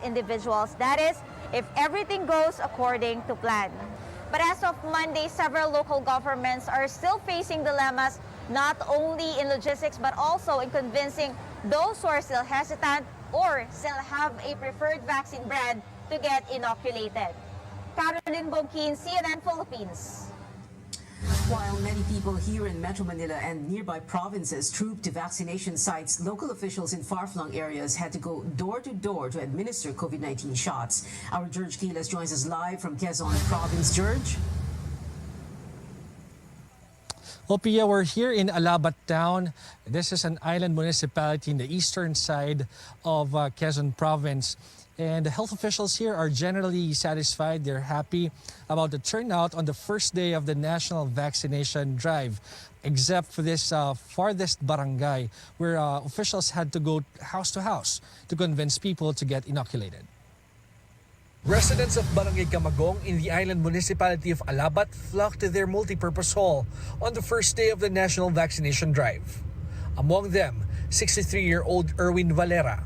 individuals. That is, if everything goes according to plan. But as of Monday, several local governments are still facing dilemmas, not only in logistics but also in convincing those who are still hesitant or still have a preferred vaccine brand to get inoculated. Caroline Bongkin, CNN Philippines. While many people here in Metro Manila and nearby provinces trooped to vaccination sites, local officials in far-flung areas had to go door to door to administer COVID-19 shots. Our George Quiles joins us live from Quezon Province. George? Well, Pia, we're here in Alabat Town. This is an island municipality in the eastern side of Quezon Province. And the health officials here are generally satisfied. They're happy about the turnout on the first day of the national vaccination drive, except for this farthest barangay where officials had to go house to house to convince people to get inoculated. Residents of Barangay Camagong in the island municipality of Alabat flocked to their multipurpose hall on the first day of the national vaccination drive. Among them, 63-year-old Erwin Valera.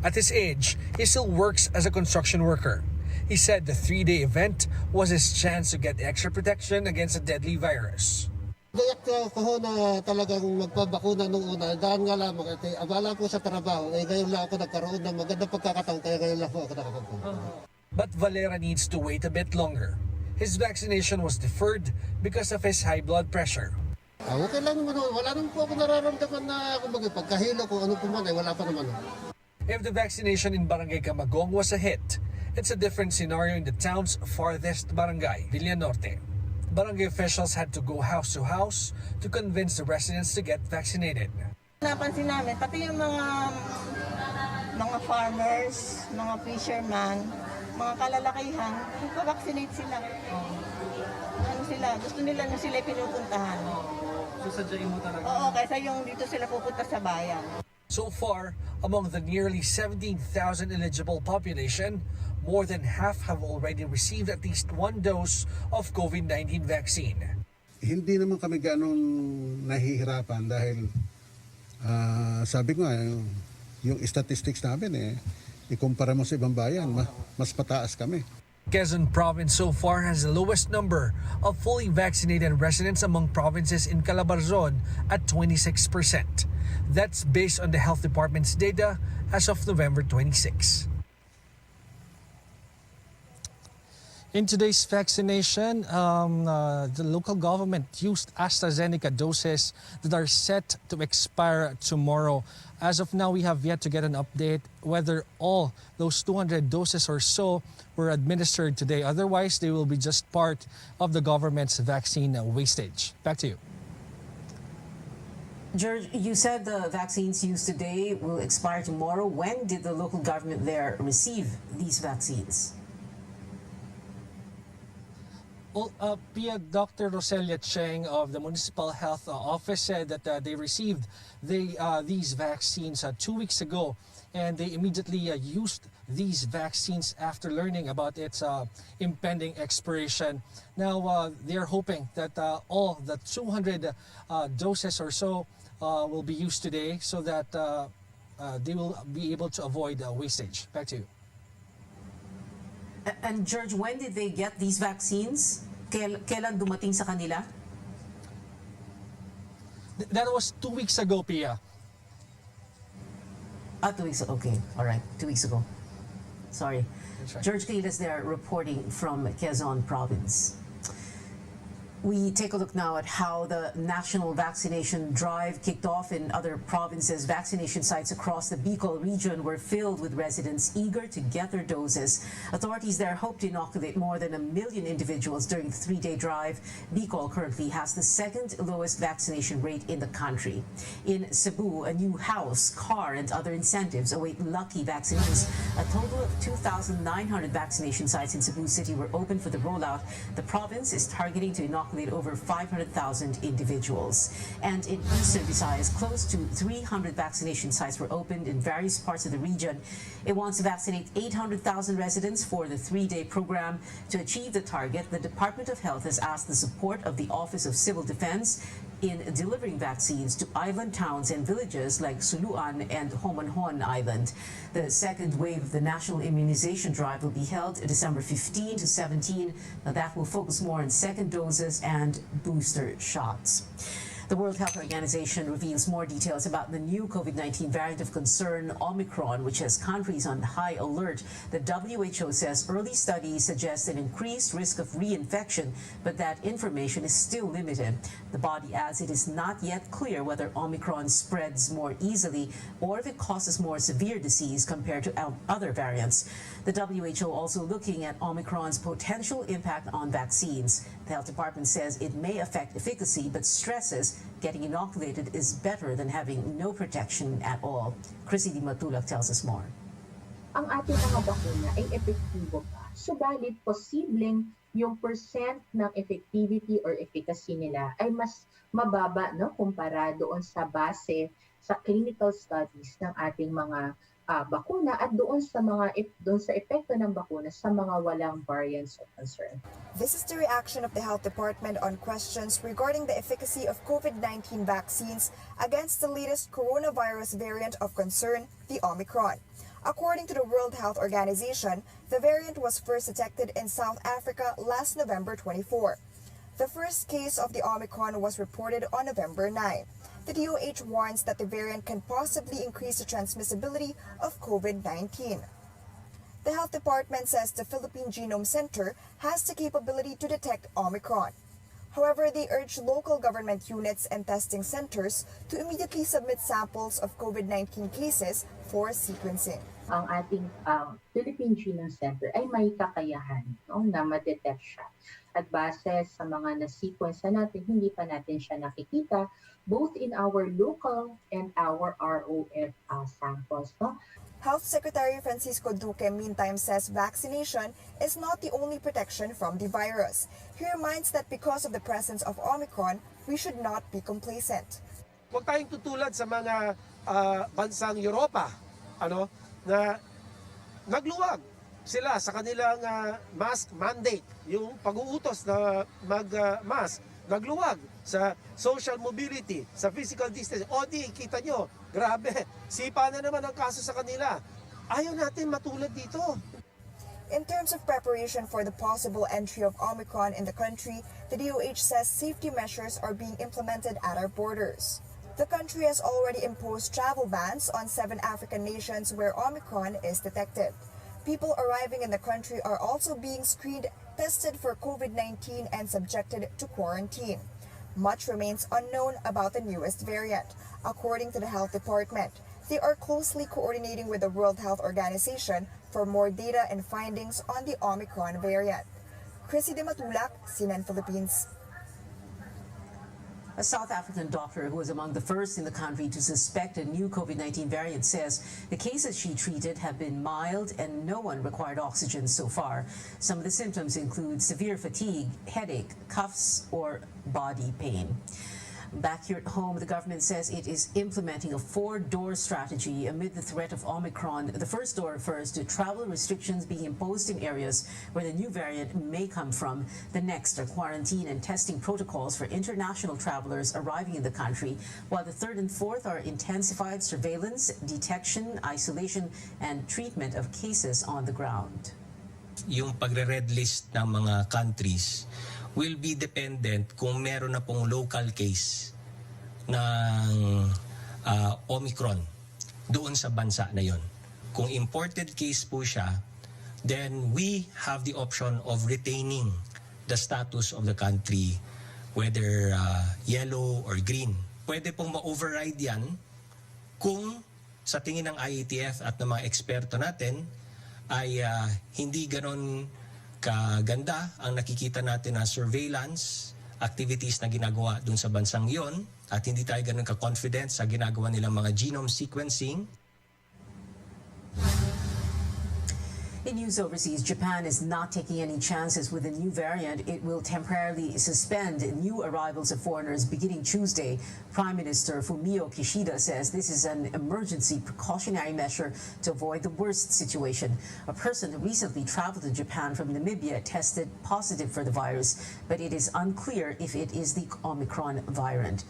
At his age, he still works as a construction worker. He said the 3-day event was his chance to get extra protection against a deadly virus. Gayak ko na talagang magpabakuna nung una. Dahil nga lamang, abala ko sa trabaho, ngayon lang ako nagkaroon ng magandang pagkakataon, kaya ngayon lang ako nakapagpunta. But Valera needs to wait a bit longer. His vaccination was deferred because of his high blood pressure. Okay lang naman, wala naman po ako nararamdaman na pagkahilo ko, ano po man, wala pa naman. If the vaccination in Barangay Camagong was a hit, it's a different scenario in the town's farthest barangay, Villanorte. Barangay officials had to go house to house to convince the residents to get vaccinated. Napansin namin, pati yung mga farmers, mga fishermen, mga kalalakihan, nagpa-vaccinate sila. Ano sila, gusto nila na sila pinupuntahan. So sadyain mo talaga? Oo, kaysa yung dito sila pupunta sa bayan. So far, among the nearly 17,000 eligible population, more than half have already received at least one dose of COVID-19 vaccine. Hindi naman kami ganong nahihirapan dahil sabi ko nga, yung statistics namin ikumpara mo sa ibang bayan, mas pataas kami. Quezon Province so far has the lowest number of fully vaccinated residents among provinces in Calabarzon at 26%. That's based on the Health Department's data as of November 26. In today's vaccination, the local government used AstraZeneca doses that are set to expire tomorrow. As of now, we have yet to get an update whether all those 200 doses or so were administered today. Otherwise, they will be just part of the government's vaccine wastage. Back to you. George, you said the vaccines used today will expire tomorrow. When did the local government there receive these vaccines? Well, Pia, Dr. Roselia Cheng of the Municipal Health Office said that they received these vaccines 2 weeks ago, and they immediately used these vaccines after learning about its impending expiration. Now, they're hoping that all the 200 doses or so will be used today so that they will be able to avoid wastage. Back to you. And George, when did they get these vaccines? Kailan dumating sa kanila? That was 2 weeks ago, Pia. 2 weeks ago. Okay, all right, 2 weeks ago. Sorry. Right. George Quiles there reporting from Quezon Province. We take a look now at how the national vaccination drive kicked off in other provinces. Vaccination sites across the Bicol region were filled with residents eager to get their doses. Authorities there hope to inoculate more than 1 million individuals during the 3-day drive. Bicol currently has the second lowest vaccination rate in the country. In Cebu, a new house, car, and other incentives await lucky vaccinees. A total of 2,900 vaccination sites in Cebu City were open for the rollout. The province is targeting to inoculate over 500,000 individuals. And in Eastern Visayas, close to 300 vaccination sites were opened in various parts of the region. It wants to vaccinate 800,000 residents for the 3-day program. To achieve the target, the Department of Health has asked the support of the Office of Civil Defense, in delivering vaccines to island towns and villages like Suluan and Homonhon Island. The second wave of the national immunization drive will be held December 15 to 17. Now that will focus more on second doses and booster shots. The World Health Organization reveals more details about the new COVID-19 variant of concern, Omicron, which has countries on high alert. The WHO says early studies suggest an increased risk of reinfection, but that information is still limited. The body adds it is not yet clear whether Omicron spreads more easily or if it causes more severe disease compared to other variants. The WHO also looking at Omicron's potential impact on vaccines. The health department says it may affect efficacy, but stresses getting inoculated is better than having no protection at all. Chrissy Di Matulak tells us more. Ang ating mga bakuna ay epektibo pa. Subalit, posibleng yung percent ng effectivity or efficacy nila ay mas mababa, no, kumpara doon sa base sa clinical studies ng ating mga bakuna at doon sa epekto ng bakuna sa mga walang variants of concern. This is the reaction of the Health Department on questions regarding the efficacy of COVID-19 vaccines against the latest coronavirus variant of concern, the Omicron. According to the World Health Organization, the variant was first detected in South Africa last November 24. The first case of the Omicron was reported on November 9. The DOH warns that the variant can possibly increase the transmissibility of COVID-19. The Health Department says the Philippine Genome Center has the capability to detect Omicron. However, they urge local government units and testing centers to immediately submit samples of COVID-19 cases for sequencing. Ang ating Philippine Genome Center ay may kakayahan, no, na ma-detect siya. At base sa mga na-sequence natin, hindi pa natin siya nakikita both in our local and our ROF samples. No? Health Secretary Francisco Duque meantime says vaccination is not the only protection from the virus. He reminds that because of the presence of Omicron, we should not be complacent. Huwag tayong tutulad sa mga bansang Europa, na nagluwag sila sa kanilang mask mandate, yung pag-uutos na mag-mask, nagluwag sa social mobility, sa physical distance. O di, kita nyo, grabe, sipa na naman ang kaso sa kanila. Ayaw natin matulad dito. In terms of preparation for the possible entry of Omicron in the country, the DOH says safety measures are being implemented at our borders. The country has already imposed travel bans on 7 African nations where Omicron is detected. People arriving in the country are also being screened, tested for COVID-19 and subjected to quarantine. Much remains unknown about the newest variant. According to the Health Department, they are closely coordinating with the World Health Organization for more data and findings on the Omicron variant. Chrissy Di Matulak, CNN Philippines. A South African doctor who was among the first in the country to suspect a new COVID-19 variant says the cases she treated have been mild and no one required oxygen so far. Some of the symptoms include severe fatigue, headache, coughs, or body pain. Back here at home, the government says it is implementing a 4-door strategy amid the threat of Omicron. The first door refers to travel restrictions being imposed in areas where the new variant may come from. The next are quarantine and testing protocols for international travelers arriving in the country, while the third and fourth are intensified surveillance, detection, isolation, and treatment of cases on the ground. Yung pagre-red list ng mga countries will be dependent kung meron na pong local case ng Omicron doon sa bansa na yon. Kung imported case po siya, then we have the option of retaining the status of the country, whether yellow or green. Pwede pong ma-override yan kung sa tingin ng IATF at ng mga eksperto natin ay hindi ganon kaganda ang nakikita natin na surveillance activities na ginagawa dun sa bansang yon at hindi tayo ganun ka-confident sa ginagawa nilang mga genome sequencing. In news overseas, Japan is not taking any chances with the new variant. It will temporarily suspend new arrivals of foreigners beginning Tuesday. Prime Minister Fumio Kishida says this is an emergency precautionary measure to avoid the worst situation. A person who recently traveled to Japan from Namibia tested positive for the virus, but it is unclear if it is the Omicron variant.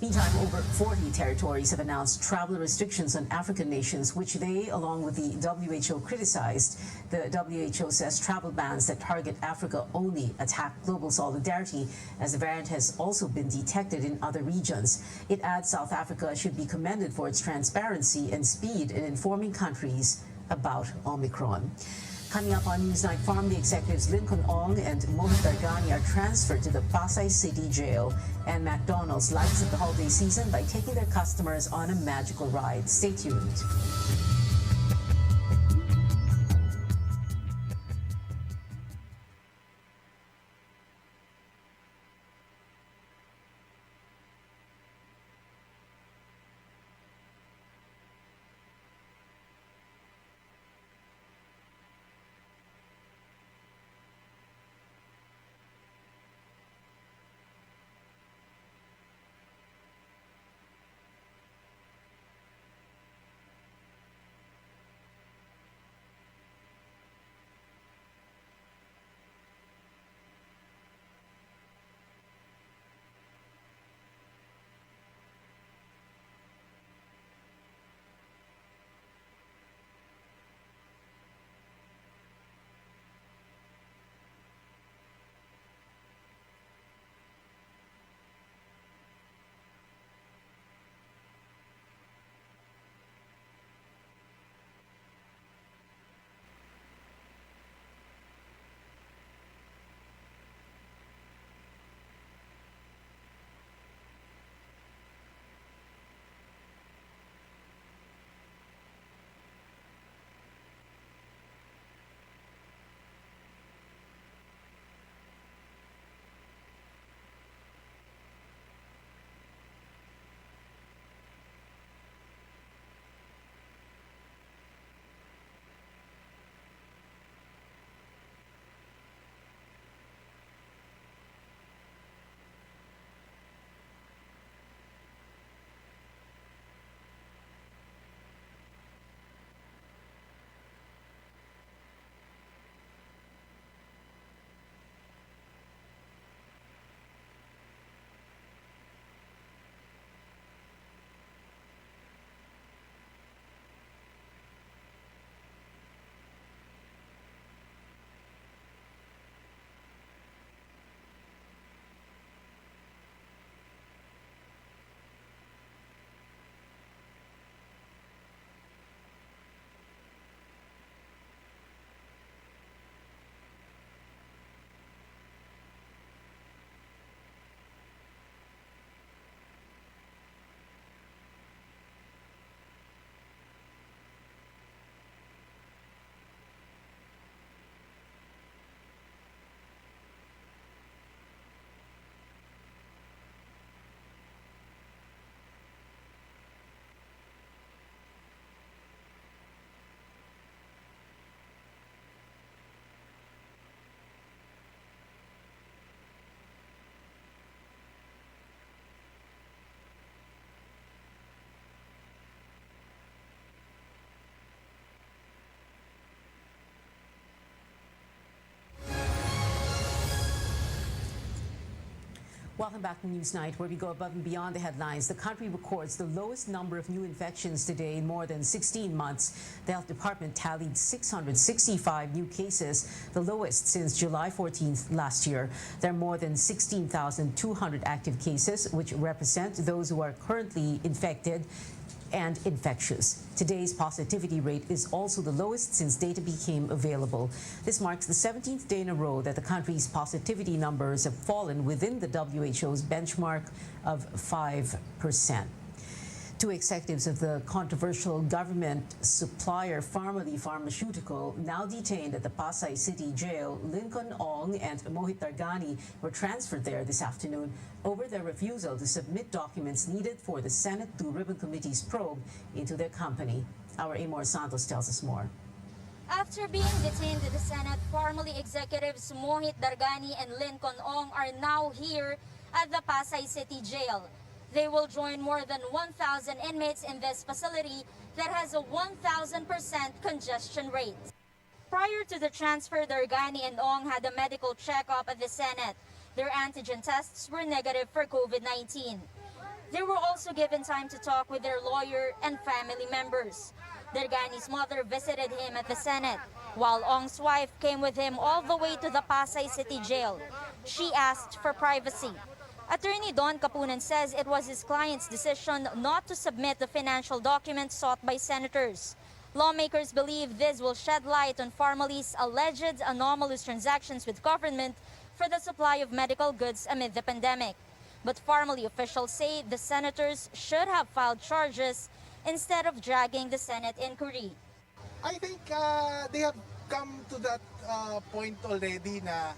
Meantime, over 40 territories have announced travel restrictions on African nations, which they, along with the WHO, criticized. The WHO says travel bans that target Africa only attack global solidarity, as the variant has also been detected in other regions. It adds South Africa should be commended for its transparency and speed in informing countries about Omicron. Coming up on Newsnight, Family executives Lincoln Ong and Mohit Dargani are transferred to the Pasay City Jail, and McDonald's lights up the holiday season by taking their customers on a magical ride. Stay tuned. Welcome back to Newsnight, where we go above and beyond the headlines. The country records the lowest number of new infections today in more than 16 months. The health department tallied 665 new cases, the lowest since July 14th last year. There are more than 16,200 active cases, which represent those who are currently infected and infectious. Today's positivity rate is also the lowest since data became available. This marks the 17th day in a row that the country's positivity numbers have fallen within the WHO's benchmark of 5%. Two executives of the controversial government supplier Pharmally Pharmaceutical, now detained at the Pasay City Jail, Lincoln Ong and Mohit Dargani, were transferred there this afternoon over their refusal to submit documents needed for the Senate Blue Ribbon Committee's probe into their company. Our Amor Santos tells us more. After being detained in the Senate, formerly executives Mohit Dargani and Lincoln Ong are now here at the Pasay City Jail. They will join more than 1,000 inmates in this facility that has a 1,000% congestion rate. Prior to the transfer, Dargani and Ong had a medical checkup at the Senate. Their antigen tests were negative for COVID-19. They were also given time to talk with their lawyer and family members. Dargani's mother visited him at the Senate, while Ong's wife came with him all the way to the Pasay City Jail. She asked for privacy. Attorney Don Capunan says it was his client's decision not to submit the financial documents sought by senators. Lawmakers believe this will shed light on Farmali's alleged anomalous transactions with government for the supply of medical goods amid the pandemic. But Farmally officials say the senators should have filed charges instead of dragging the Senate inquiry. I think they have come to that point already na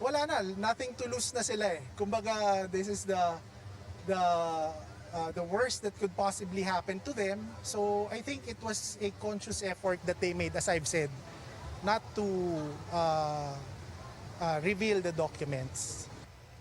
wala na, nothing to lose na sila eh. Kumbaga, this is the worst that could possibly happen to them. So I think it was a conscious effort that they made, as I've said, not to reveal the documents.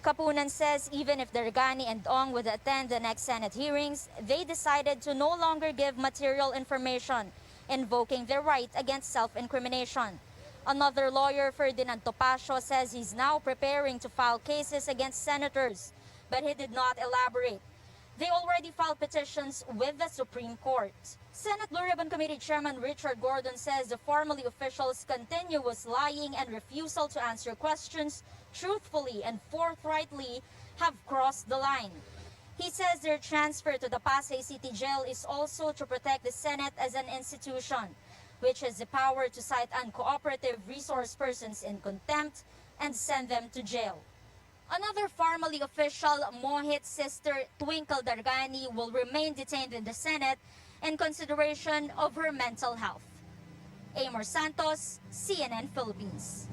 Capunan says even if Dargani and Ong would attend the next Senate hearings, they decided to no longer give material information, invoking their right against self-incrimination. Another lawyer, Ferdinand Topacio, says he's now preparing to file cases against senators, but he did not elaborate. They already filed petitions with the Supreme Court. Senate Blue Ribbon Committee Chairman Richard Gordon says the Farmally officials' continuous lying and refusal to answer questions truthfully and forthrightly have crossed the line. He says their transfer to the Pasay City Jail is also to protect the Senate as an institution, which has the power to cite uncooperative resource persons in contempt and send them to jail. Another Farmally official, Mohit's sister Twinkle Dargani, will remain detained in the Senate in consideration of her mental health. Amor Santos, CNN Philippines.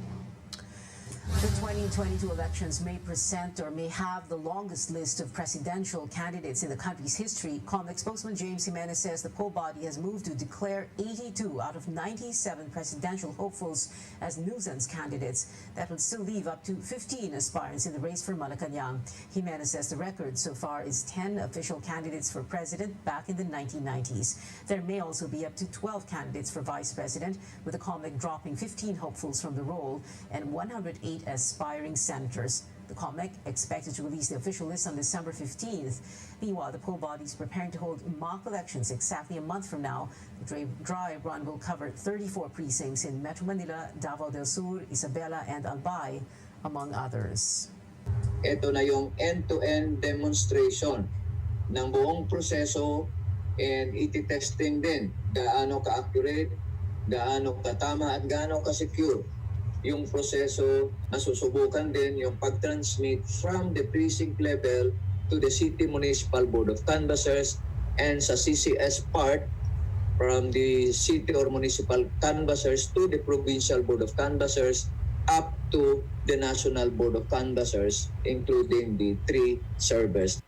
The 2022 elections may present or may have the longest list of presidential candidates in the country's history. COMEX spokesman James Jimenez says the poll body has moved to declare 82 out of 97 presidential hopefuls as nuisance candidates. That would still leave up to 15 aspirants in the race for Malacanang. Jimenez says the record so far is 10 official candidates for president back in the 1990s. There may also be up to 12 candidates for vice president, with the COMEX dropping 15 hopefuls from the roll and 108 aspiring senators. The COMEX expected to release the official list on December 15th. Meanwhile, the poll body is preparing to hold mock elections exactly a month from now. The dry run will cover 34 precincts in Metro Manila, Davao del Sur, Isabela, and Albay, among others. Ito na yung end-to-end demonstration ng buong proseso, and iti-testing din gaano ka-accurate, gaano katama at gaano ka-secure yung proseso. Nasusubukan din yung pag-transmit from the precinct level to the City Municipal Board of Canvassers, and sa CCS part from the City or Municipal Canvassers to the Provincial Board of Canvassers up to the National Board of Canvassers, including the 3 servers.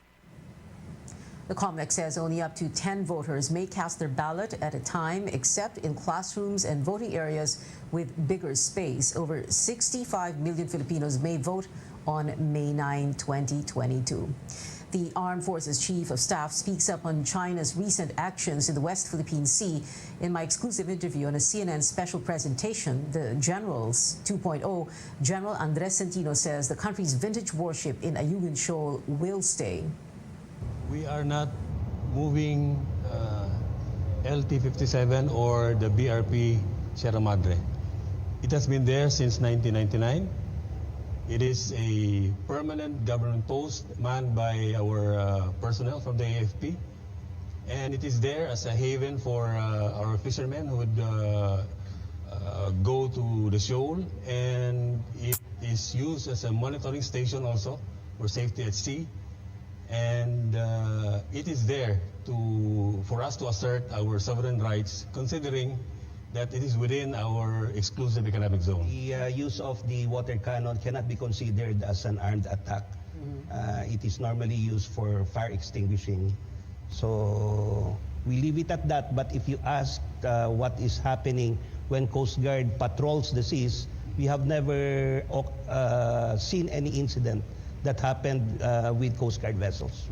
The COMEX says only up to 10 voters may cast their ballot at a time, except in classrooms and voting areas with bigger space. Over 65 million Filipinos may vote on May 9, 2022. The Armed Forces Chief of Staff speaks up on China's recent actions in the West Philippine Sea. In my exclusive interview on a CNN special presentation, the Generals 2.0, General Andres Centino says the country's vintage warship in Ayungin Shoal will stay. We are not moving LT-57 or the BRP Sierra Madre. It has been there since 1999. It is a permanent government post manned by our personnel from the AFP. And it is there as a haven for our fishermen who would go to the shoal. And it is used as a monitoring station also for safety at sea. And it is there for us to assert our sovereign rights, considering that it is within our exclusive economic zone. The use of the water cannon cannot be considered as an armed attack. It is normally used for fire extinguishing. So we leave it at that. But if you ask what is happening when Coast Guard patrols the seas, we have never seen any incident that happened with Coast Guard vessels.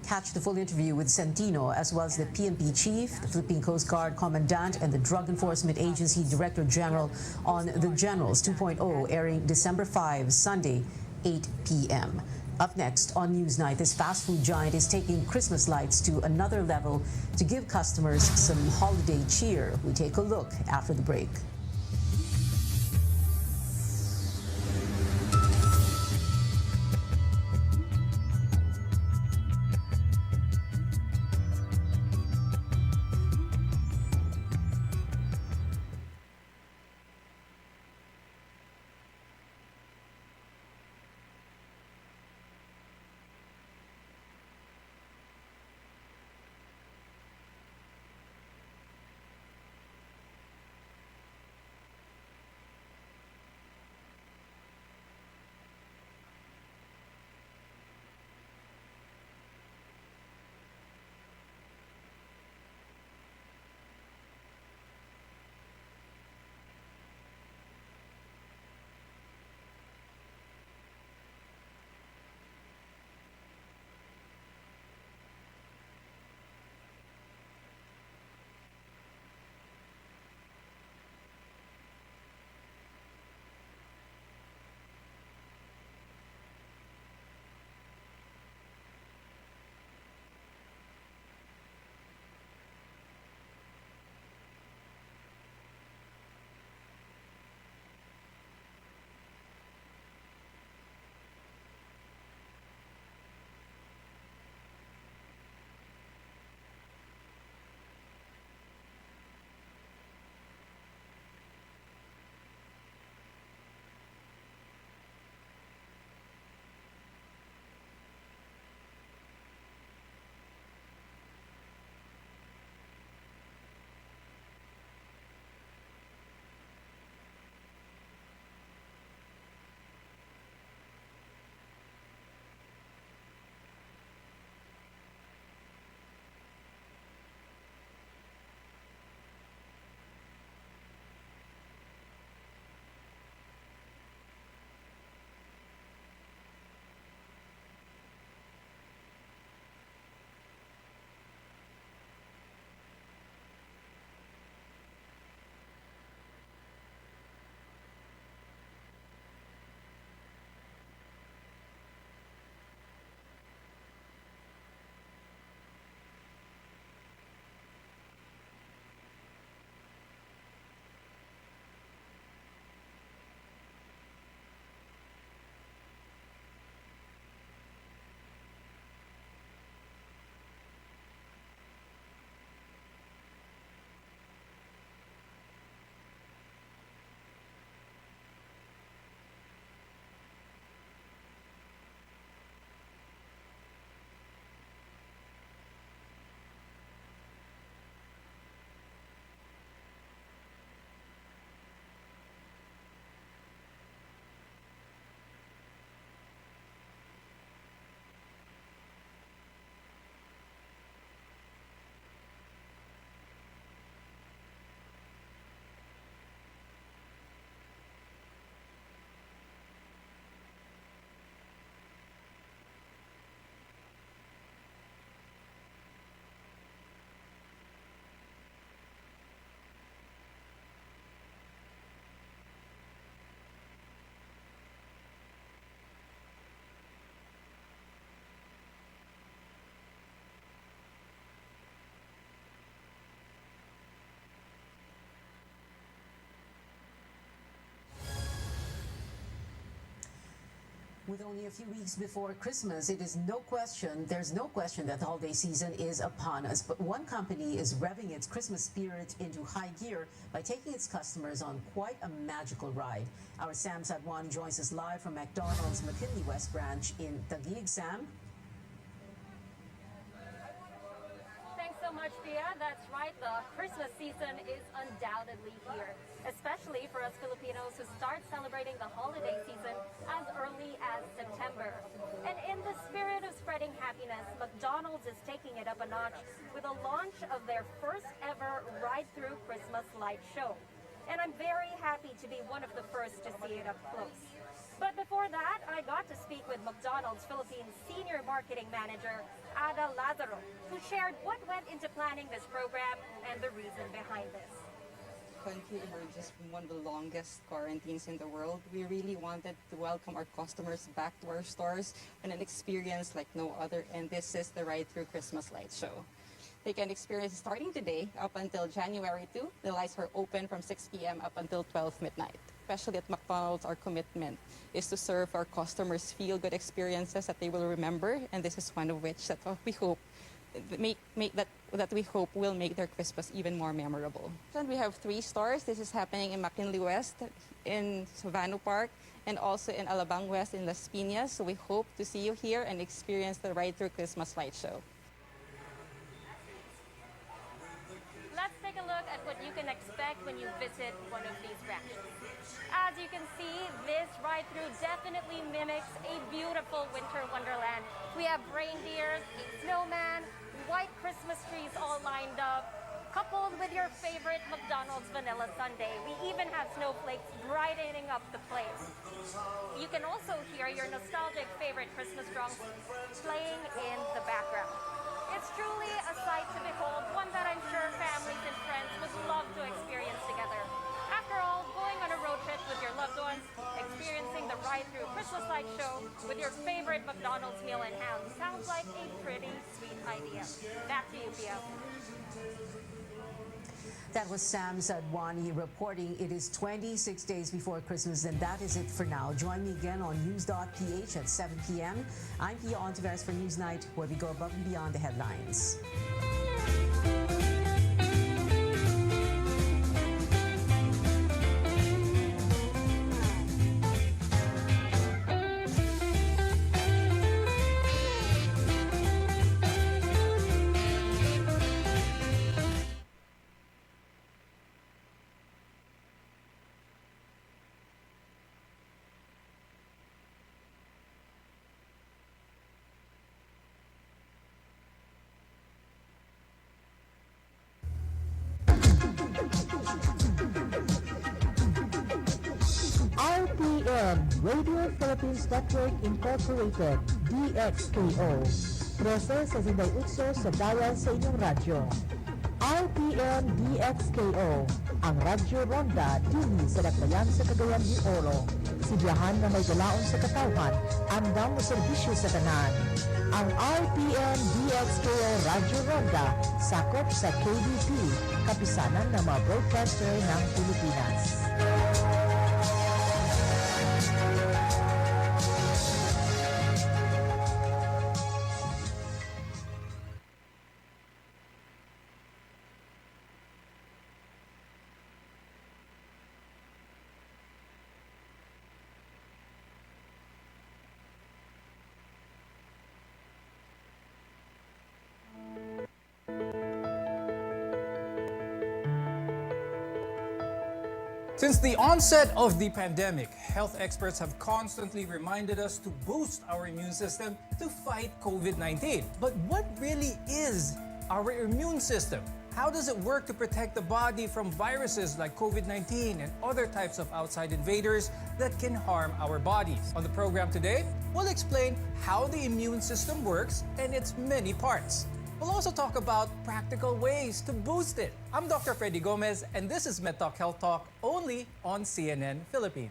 Catch the full interview with Centino, as well as the PNP Chief, the Philippine Coast Guard Commandant, and the Drug Enforcement Agency Director General on The Generals 2.0, airing December 5, Sunday, 8 p.m. Up next on Newsnight, this fast food giant is taking Christmas lights to another level to give customers some holiday cheer. We take a look after the break. With only a few weeks before Christmas, there's no question that the holiday season is upon us. But one company is revving its Christmas spirit into high gear by taking its customers on quite a magical ride. Our Sam Sadwan joins us live from McDonald's McKinley West branch in Taguig. Sam? Thanks so much, Pia. That's right. The Christmas season is undoubtedly here, especially for us Filipinos who start celebrating the holiday season as early as September. And in the spirit of spreading happiness, Christmas, McDonald's is taking it up a notch with a launch of their first ever ride-through Christmas light show. And I'm very happy to be one of the first to see it up close. But before that, I got to speak with McDonald's Philippines Senior Marketing Manager, Ada Lazaro, who shared what went into planning this program and the reason behind this. Country emerges from one of the longest quarantines in the world. We really wanted to welcome our customers back to our stores and an experience like no other, and this is the Ride-Through Christmas Light Show. They can experience starting today up until January 2. The lights are open from 6 p.m. up until 12 midnight. Especially at McDonald's, our commitment is to serve our customers feel-good experiences that they will remember, and this is one of which that we hope that we hope will make their Christmas even more memorable. And we have 3 stores. This is happening in McKinley West, in Savannah Park, and also in Alabang West in Las Piñas. So we hope to see you here and experience the Ride-Through Christmas Light Show. Let's take a look at what you can expect when you visit one of these branches. As you can see, this ride-through definitely mimics a beautiful winter wonderland. We have reindeers, a snowman, white Christmas trees all lined up, coupled with your favorite McDonald's vanilla sundae. We even have snowflakes brightening up the place. You can also hear your nostalgic favorite Christmas songs playing in the background. It's truly a sight to behold, one that I'm sure families and friends would love to experience together. After all, going on a road trip with your loved ones, experiencing the ride-through Christmas light show with your favorite McDonald's meal in hand sounds like a pretty sweet idea. Back to you, Pia. That was Sam Sadwani reporting. It is 26 days before Christmas, and that is it for now. Join me again on news.ph at 7 p.m. I'm Pia Ontiveros for Newsnight, where we go above and beyond the headlines. RPN, Radio Philippines Network Incorporated, DXKO. 13.68 sa dial sa inyong radyo. RPN DXKO, ang Radyo Ronda dili sa Dakbayan sa Cagayan de Oro. Sibiyahan na may galaon sa katawan, andang mo serbisyo sa tanan. Ang RPN DXKO Radyo Ronda sakop sa KBP, kapisanan ng mga broadcaster ng Pilipinas. Since the onset of the pandemic, health experts have constantly reminded us to boost our immune system to fight COVID-19. But what really is our immune system? How does it work to protect the body from viruses like COVID-19 and other types of outside invaders that can harm our bodies? On the program today, we'll explain how the immune system works and its many parts. We'll also talk about practical ways to boost it. I'm Dr. Freddy Gomez, and this is MedTalk Health Talk, only on CNN Philippines.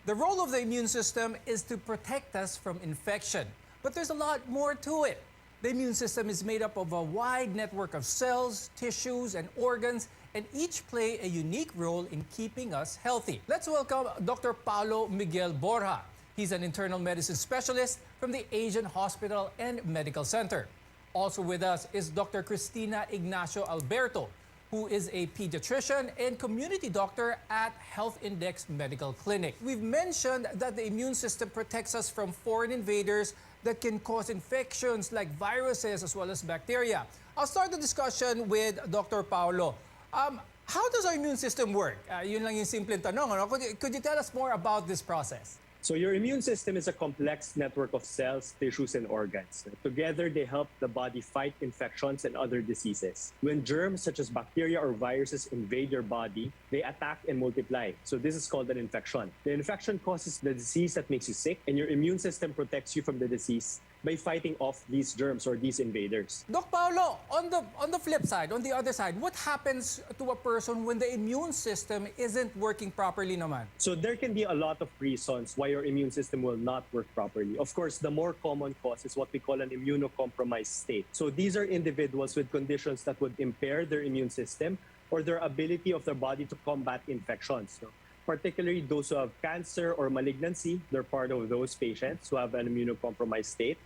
The role of the immune system is to protect us from infection, but there's a lot more to it. The immune system is made up of a wide network of cells, tissues, and organs, and each play a unique role in keeping us healthy. Let's welcome Dr. Paulo Miguel Borja. He's an internal medicine specialist from the Asian Hospital and Medical Center. Also with us is Dr. Cristina Ignacio Alberto, who is a pediatrician and community doctor at Health Index Medical Clinic. We've mentioned that the immune system protects us from foreign invaders that can cause infections like viruses as well as bacteria. I'll start the discussion with Dr. Paulo. How does our immune system work? Yun lang yung simpleng tanong. Ano? Could you tell us more about this process? So your immune system is a complex network of cells, tissues, and organs. Together, they help the body fight infections and other diseases. When germs such as bacteria or viruses invade your body, they attack and multiply. So this is called an infection. The infection causes the disease that makes you sick, and your immune system protects you from the disease by fighting off these germs or these invaders. Doc Paulo, on the flip side, on the other side, what happens to a person when the immune system isn't working properly naman? So there can be a lot of reasons why your immune system will not work properly. Of course, the more common cause is what we call an immunocompromised state. So these are individuals with conditions that would impair their immune system or their ability of their body to combat infections. Particularly those who have cancer or malignancy, they're part of those patients who have an immunocompromised state.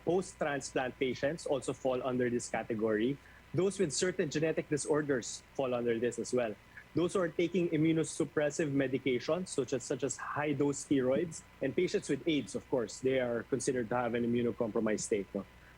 Post-transplant patients also fall under this category. Those with certain genetic disorders fall under this as well. Those who are taking immunosuppressive medications, such as high-dose steroids, and patients with AIDS, of course, they are considered to have an immunocompromised state.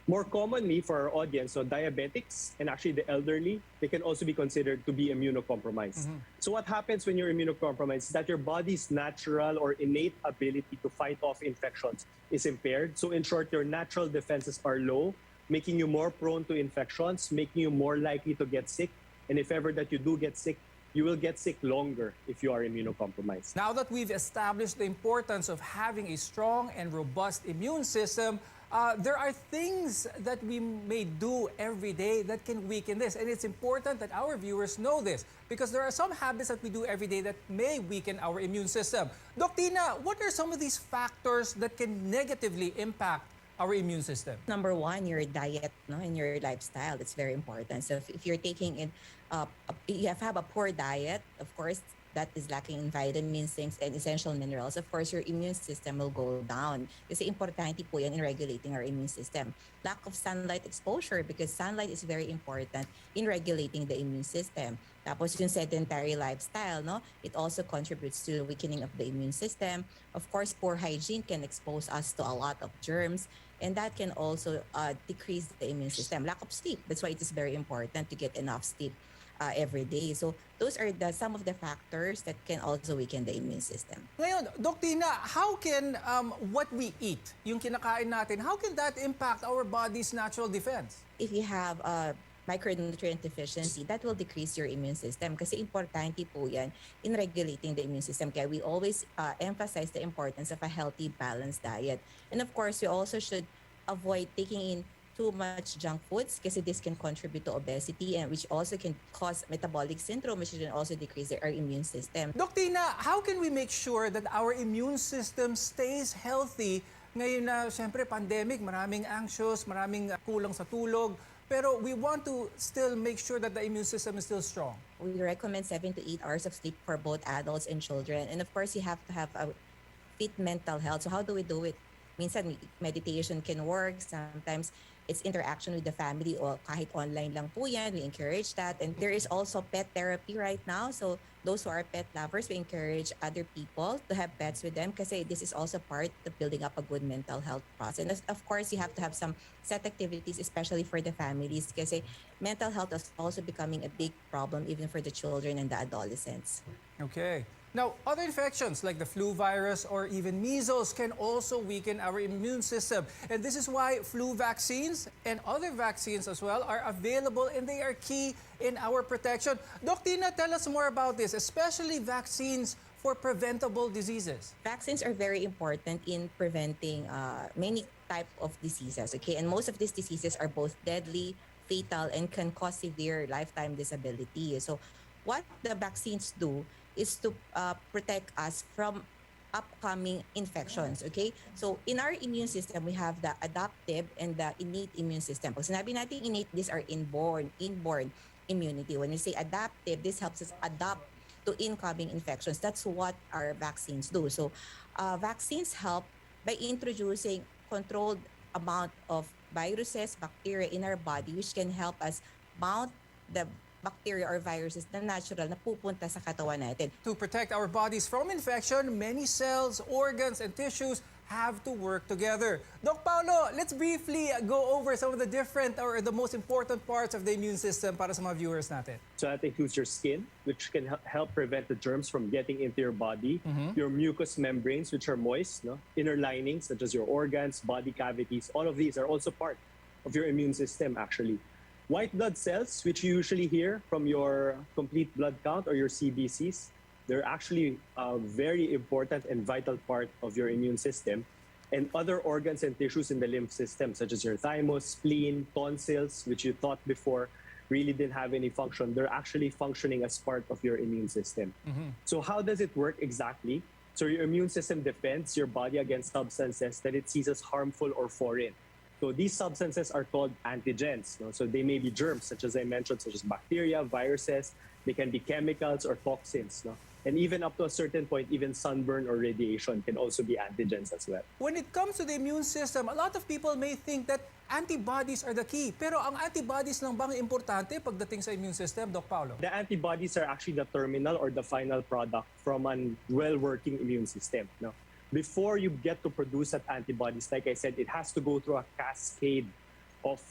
More commonly for our audience, so diabetics and actually the elderly, they can also be considered to be immunocompromised. So what happens when you're immunocompromised is that your body's natural or innate ability to fight off infections is impaired. So in short, your natural defenses are low, making you more prone to infections, making you more likely to get sick. And if ever that you do get sick, you will get sick longer if you are immunocompromised. Now that we've established the importance of having a strong and robust immune system, there are things that we may do every day that can weaken this. And it's important that our viewers know this because there are some habits that we do every day that may weaken our immune system. Doc Tina, what are some of these factors that can negatively impact our immune system? Number one, your diet and your lifestyle. It's very important. So if you're taking in, you have a poor diet, of course, that is lacking in vitamins, zinc, and essential minerals, of course, your immune system will go down. Kasi importante po yan in regulating our immune system. Lack of sunlight exposure, because sunlight is very important in regulating the immune system. Tapos yung sedentary lifestyle, it also contributes to the weakening of the immune system. Of course, poor hygiene can expose us to a lot of germs, and that can also decrease the immune system. Lack of sleep, that's why it is very important to get enough sleep every day. So those are some of the factors that can also weaken the immune system. Ngayon, Doc Tina, how can what we eat, yung kinakain natin, how can that impact our body's natural defense? If you have micronutrient deficiency, that will decrease your immune system kasi importante po yan in regulating the immune system. Kaya we always emphasize the importance of a healthy, balanced diet. And of course, we also should avoid taking in too much junk foods kasi this can contribute to obesity and which also can cause metabolic syndrome, which can also decrease our immune system. Doc Tina, how can we make sure that our immune system stays healthy ngayon na siyempre pandemic, maraming anxious, maraming kulang sa tulog, pero we want to still make sure that the immune system is still strong? We recommend 7 to 8 hours of sleep for both adults and children. And of course, you have to have a fit mental health. So how do we do it? Minsan meditation can work. Sometimes it's interaction with the family or kahit online lang po yan. We encourage that. And there is also pet therapy right now. So those who are pet lovers, we encourage other people to have pets with them kasi this is also part of building up a good mental health process. And of course, you have to have some set activities, especially for the families kasi mental health is also becoming a big problem even for the children and the adolescents. Okay. Now, other infections like the flu virus or even measles can also weaken our immune system. And this is why flu vaccines and other vaccines as well are available and they are key in our protection. Doc Tina, tell us more about this, especially vaccines for preventable diseases. Vaccines are very important in preventing many types of diseases, okay? And most of these diseases are both deadly, fatal, and can cause severe lifetime disability. So what the vaccines do is to protect us from upcoming infections, okay? So in our immune system, we have the adaptive and the innate immune system. Pag sinabi natin innate, these are inborn immunity. When we say adaptive, this helps us adapt to incoming infections. That's what our vaccines do. So vaccines help by introducing controlled amount of viruses, bacteria in our body, which can help us mount the bacteria or viruses na natural na pupunta sa katawan natin. To protect our bodies from infection, many cells, organs, and tissues have to work together. Doc Paulo, let's briefly go over some of the different or the most important parts of the immune system para sa mga viewers natin. So that includes your skin, which can help prevent the germs from getting into your body, your mucous membranes, which are moist, no? Inner linings, such as your organs, body cavities, all of these are also part of your immune system, actually. White blood cells, which you usually hear from your complete blood count or your CBCs, they're actually a very important and vital part of your immune system. And other organs and tissues in the lymph system, such as your thymus, spleen, tonsils, which you thought before really didn't have any function, they're actually functioning as part of your immune system. So how does it work exactly? So your immune system defends your body against substances that it sees as harmful or foreign. So these substances are called antigens. No? So they may be germs, such as I mentioned, such as bacteria, viruses. They can be chemicals or toxins. No? And even up to a certain point, even sunburn or radiation can also be antigens as well. When it comes to the immune system, a lot of people may think that antibodies are the key. Pero ang antibodies lang bang importante pagdating sa immune system, Doc Paulo? The antibodies are actually the terminal or the final product from a well-working immune system. No? Before you get to produce that antibodies, like I said, it has to go through a cascade of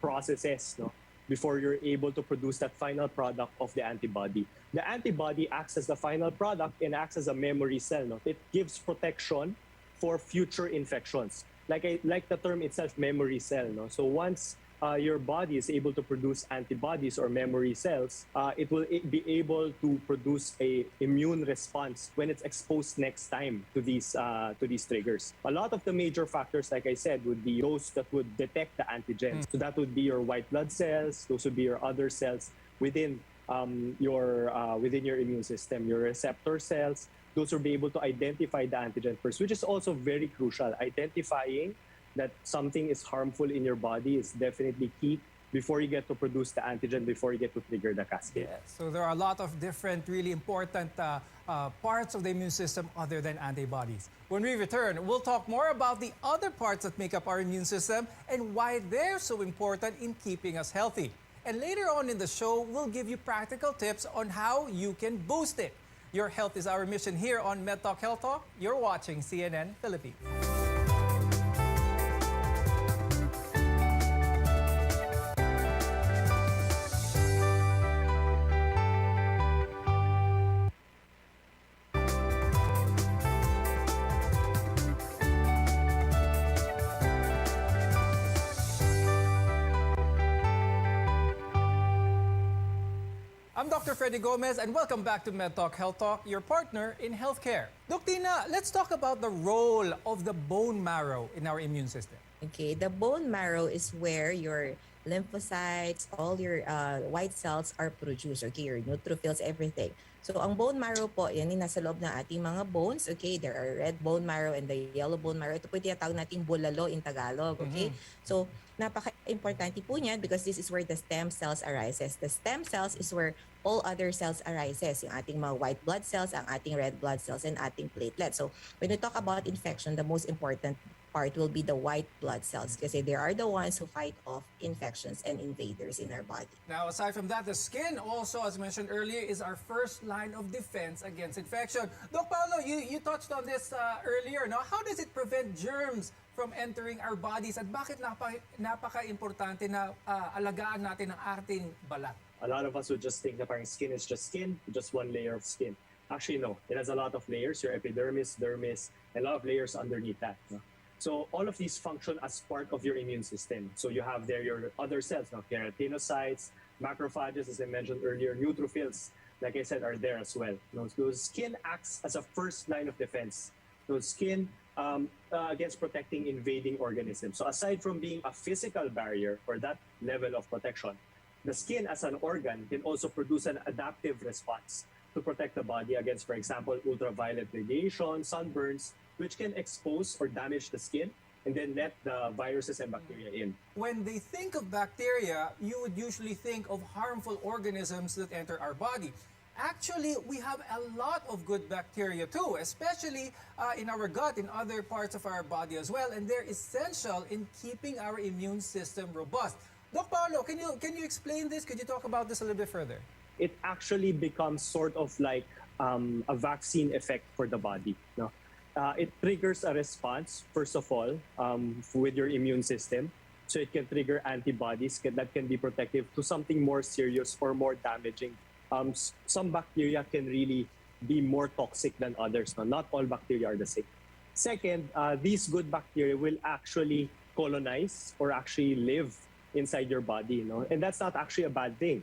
processes, no? Before you're able to produce that final product of the antibody. The antibody acts as the final product and acts as a memory cell. No? It gives protection for future infections. Like the term itself, memory cell. No? So once your body is able to produce antibodies or memory cells, it will be able to produce a immune response when it's exposed next time to these triggers. A lot of the major factors, like I said, would be those that would detect the antigens. So that would be your white blood cells. Those would be your other cells within your immune system. Your receptor cells. Those will be able to identify the antigen first, which is also very crucial. Identifying that something is harmful in your body is definitely key before you get to produce the antigen, before you get to trigger the cascade. Yeah, so there are a lot of different, really important parts of the immune system other than antibodies. When we return, we'll talk more about the other parts that make up our immune system and why they're so important in keeping us healthy. And later on in the show, we'll give you practical tips on how you can boost it. Your health is our mission here on MedTalk Health Talk. You're watching CNN Philippines. I'm Dr. Freddy Gomez and welcome back to MedTalk Health Talk, your partner in healthcare. Doc Tina, let's talk about the role of the bone marrow in our immune system. Okay, the bone marrow is where your lymphocytes, all your white cells are produced, okay, your neutrophils, everything. So ang bone marrow po, yan yung nasa loob ng ating mga bones, okay? There are red bone marrow and the yellow bone marrow. Ito po yung tinatawag nating bulalo in Tagalog, okay? So napaka-importante po niyan because this is where the stem cells arises. The stem cells is where all other cells arises. Yung ating mga white blood cells, ang ating red blood cells, and ating platelets. So when we talk about infection, the most important part will be the white blood cells kasi they are the ones who fight off infections and invaders in our body. Now, aside from that, the skin also, as mentioned earlier, is our first line of defense against infection. Doc Paulo, you touched on this earlier. No? How does it prevent germs from entering our bodies at bakit napaka-importante na alagaan natin ang ating balat? A lot of us would just think that our skin is just skin, just one layer of skin. Actually, no. It has a lot of layers, your epidermis, dermis, and a lot of layers underneath that. No? So all of these function as part of your immune system. So you have there your other cells, no? Keratinocytes, macrophages, as I mentioned earlier, neutrophils, like I said, are there as well. No? So skin acts as a first line of defense. So skin against protecting invading organisms. So aside from being a physical barrier for that level of protection, the skin as an organ can also produce an adaptive response to protect the body against, for example, ultraviolet radiation, sunburns, which can expose or damage the skin and then let the viruses and bacteria in. When they think of bacteria, you would usually think of harmful organisms that enter our body. Actually, we have a lot of good bacteria too, especially in our gut, in other parts of our body as well, and they're essential in keeping our immune system robust. Doc Paulo, can you explain this? Could you talk about this a little bit further? It actually becomes sort of like a vaccine effect for the body. No? It triggers a response, first of all, with your immune system. So it can trigger antibodies that can be protective to something more serious or more damaging. Some bacteria can really be more toxic than others. No? Not all bacteria are the same. Second, these good bacteria will actually colonize or actually live inside your body, and that's not actually a bad thing,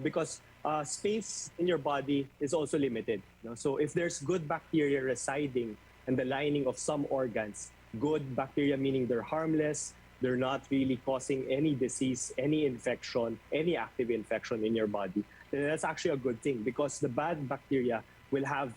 because space in your body is also limited. So if there's good bacteria residing in the lining of some organs, good bacteria meaning they're harmless, they're not really causing any disease, any infection, any active infection in your body, then that's actually a good thing, because the bad bacteria will have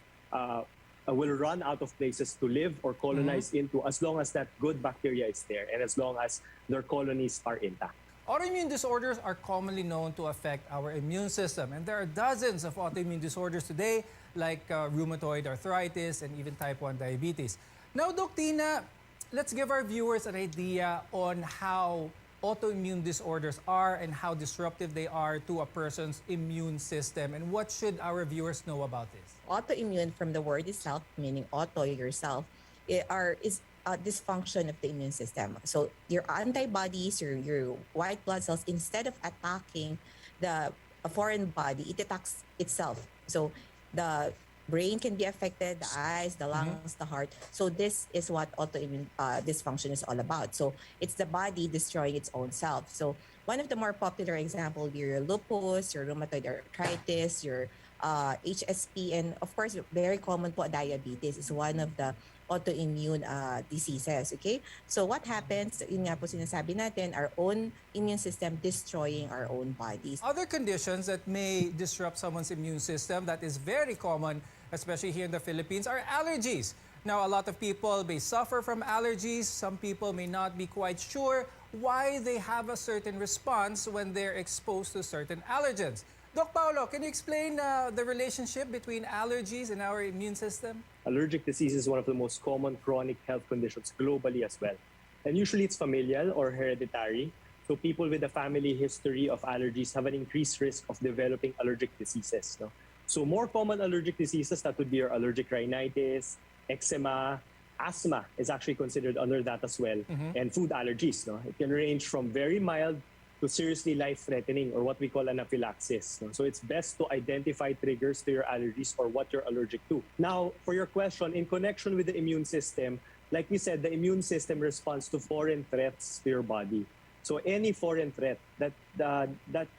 will run out of places to live or colonize into, as long as that good bacteria is there and as long as their colonies are intact. Autoimmune disorders are commonly known to affect our immune system, and there are dozens of autoimmune disorders today, like rheumatoid arthritis and even type 1 diabetes. Now, Doc Tina, let's give our viewers an idea on how autoimmune disorders are and how disruptive they are to a person's immune system, and what should our viewers know about this? Autoimmune, from the word itself, meaning auto, yourself, is a dysfunction of the immune system. So your antibodies, your white blood cells, instead of attacking a foreign body, it attacks itself. So the brain can be affected, the eyes, the lungs, the heart. So this is what autoimmune dysfunction is all about. So it's the body destroying its own self. So one of the more popular examples, your lupus, your rheumatoid arthritis, your HSP, and of course, very common po, diabetes is one of the autoimmune diseases, okay? So what happens, yun nga po sinasabi natin, our own immune system destroying our own bodies. Other conditions that may disrupt someone's immune system that is very common, especially here in the Philippines, are allergies. Now, a lot of people may suffer from allergies. Some people may not be quite sure why they have a certain response when they're exposed to certain allergens. Doc Paolo, can you explain the relationship between allergies and our immune system? Allergic disease is one of the most common chronic health conditions globally as well. And usually it's familial or hereditary. So people with a family history of allergies have an increased risk of developing allergic diseases. So more common allergic diseases, that would be your allergic rhinitis, eczema, asthma is actually considered under that as well, and food allergies. It can range from very mild to seriously life-threatening, or what we call anaphylaxis. So it's best to identify triggers to your allergies or what you're allergic to. Now, for your question, in connection with the immune system, like we said, the immune system responds to foreign threats to your body. So any foreign threat, that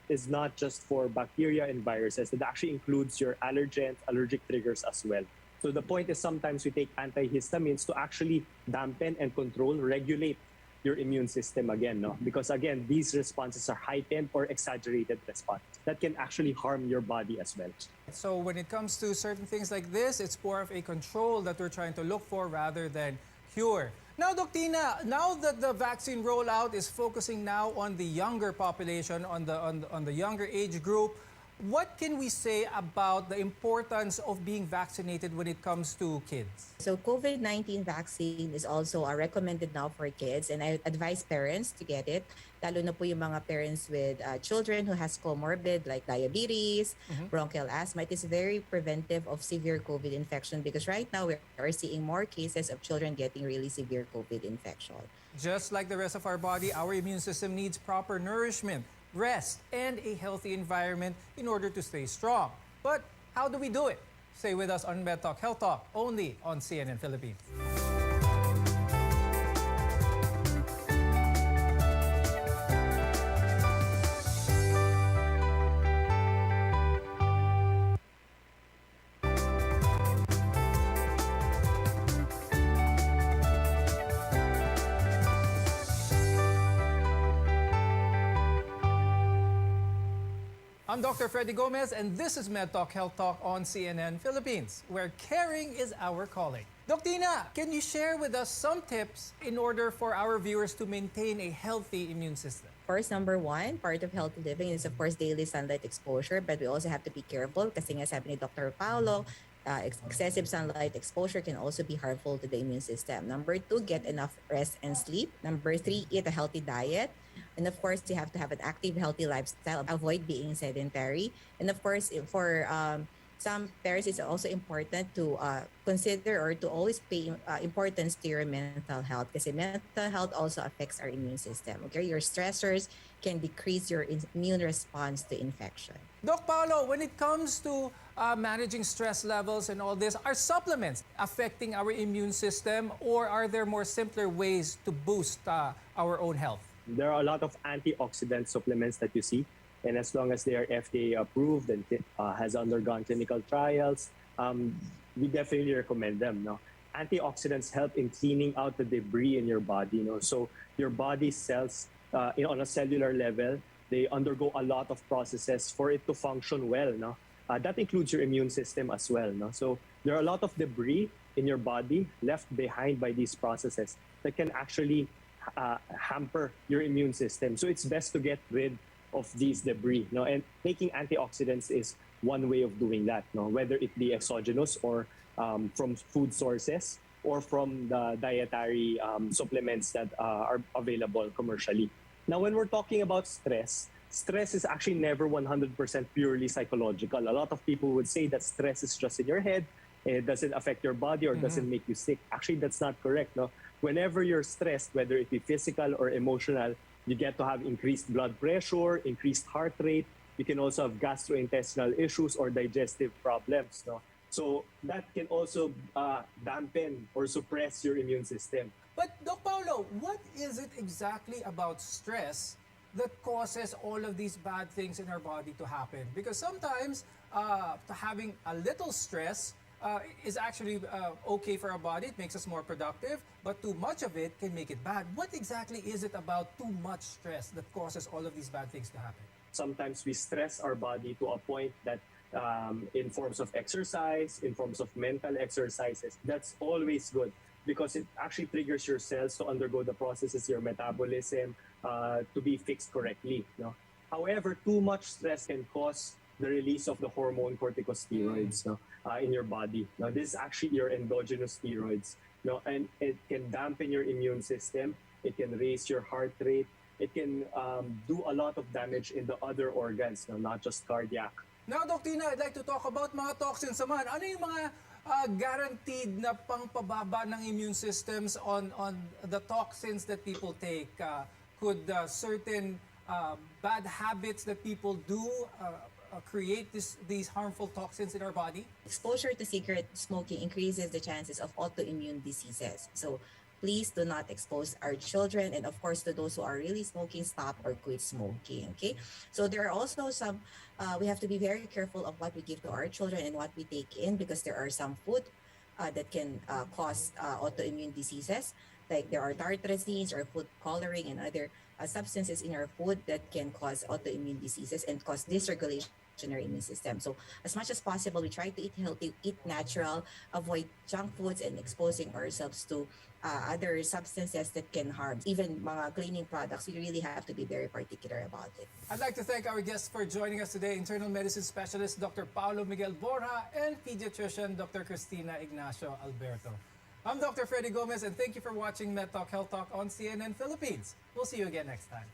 is not just for bacteria and viruses, it actually includes your allergens, allergic triggers as well. So the point is, sometimes we take antihistamines to actually dampen and control, regulate your immune system again, because again, these responses are heightened or exaggerated responses that can actually harm your body as well. So when it comes to certain things like this, it's more of a control that we're trying to look for rather than cure. Now, Doc Tina, now that the vaccine rollout is focusing now on the younger population, on the younger age group, what can we say about the importance of being vaccinated when it comes to kids? So COVID-19 vaccine is also recommended now for kids, and I advise parents to get it, lalo na po yung mga parents with children who has comorbid like diabetes, bronchial asthma. It is very preventive of severe COVID infection, because right now we are seeing more cases of children getting really severe COVID infection. Just like the rest of our body, our immune system needs proper nourishment, rest, and a healthy environment in order to stay strong. But how do we do it? Stay with us on Med Talk Health Talk, only on CNN Philippines. I'm Dr. Freddy Gomez, and this is Med Talk Health Talk on CNN Philippines, where caring is our calling. Doc Tina, can you share with us some tips in order for our viewers to maintain a healthy immune system? Course, number one, part of healthy living is of course daily sunlight exposure, but we also have to be careful kasi nga sabi ni Dr. Paolo, excessive sunlight exposure can also be harmful to the immune system. Number two, get enough rest and sleep. Number three, eat a healthy diet. And of course, you have to have an active, healthy lifestyle. Avoid being sedentary. And of course, for some parents, it's also important to consider or to always pay importance to your mental health, kasi mental health also affects our immune system. Okay, your stressors can decrease your immune response to infection. Doc Paolo, when it comes to managing stress levels and all this, are supplements affecting our immune system, or are there more simpler ways to boost our own health? There are a lot of antioxidant supplements that you see, and as long as they are FDA approved and has undergone clinical trials, we definitely recommend them. No? Antioxidants help in cleaning out the debris in your body. So your body cells, on a cellular level, they undergo a lot of processes for it to function well. No? That includes your immune system as well. No? So there are a lot of debris in your body left behind by these processes that can actually hamper your immune system. So it's best to get rid of these debris. No? And taking antioxidants is one way of doing that, no? Whether it be exogenous or from food sources or from the dietary supplements that are available commercially. Now, when we're talking about stress is actually never 100% purely psychological. A lot of people would say that stress is just in your head, it doesn't affect your body or doesn't make you sick. Actually, that's not correct. No? Whenever you're stressed, whether it be physical or emotional, you get to have increased blood pressure, increased heart rate. You can also have gastrointestinal issues or digestive problems. No? So that can also dampen or suppress your immune system. But Doc Paolo, what is it exactly about stress that causes all of these bad things in our body to happen? Because sometimes having a little stress is actually okay for our body. It makes us more productive, but too much of it can make it bad. What exactly is it about too much stress that causes all of these bad things to happen? Sometimes we stress our body to a point that in forms of exercise, in forms of mental exercises, that's always good because it actually triggers your cells to undergo the processes, your metabolism, to be fixed correctly. No? However, too much stress can cause the release of the hormone corticosteroids in your body. Now, this is actually your endogenous steroids. And it can dampen your immune system. It can raise your heart rate. It can do a lot of damage in the other organs, not just cardiac. Now, Dr. Tina, I'd like to talk about mga toxins naman. Ano yung mga guaranteed na pangpababa ng immune systems on the toxins that people take? Could certain bad habits that people do create these harmful toxins in our body? Exposure to cigarette smoking increases the chances of autoimmune diseases. So please do not expose our children, and of course to those who are really smoking, stop or quit smoking. Okay, so there are also some we have to be very careful of what we give to our children and what we take in, because there are some food that can cause autoimmune diseases. Like there are tartrazines or food coloring and other substances in our food that can cause autoimmune diseases and cause dysregulation in our immune system. So as much as possible, we try to eat healthy, eat natural, avoid junk foods, and exposing ourselves to other substances that can harm. Even mga cleaning products, we really have to be very particular about it. I'd like to thank our guests for joining us today, internal medicine specialist Dr. Paulo Miguel Borja and pediatrician Dr. Cristina Ignacio Alberto. I'm Dr. Freddy Gomez, and thank you for watching MedTalk Health Talk on CNN Philippines. We'll see you again next time.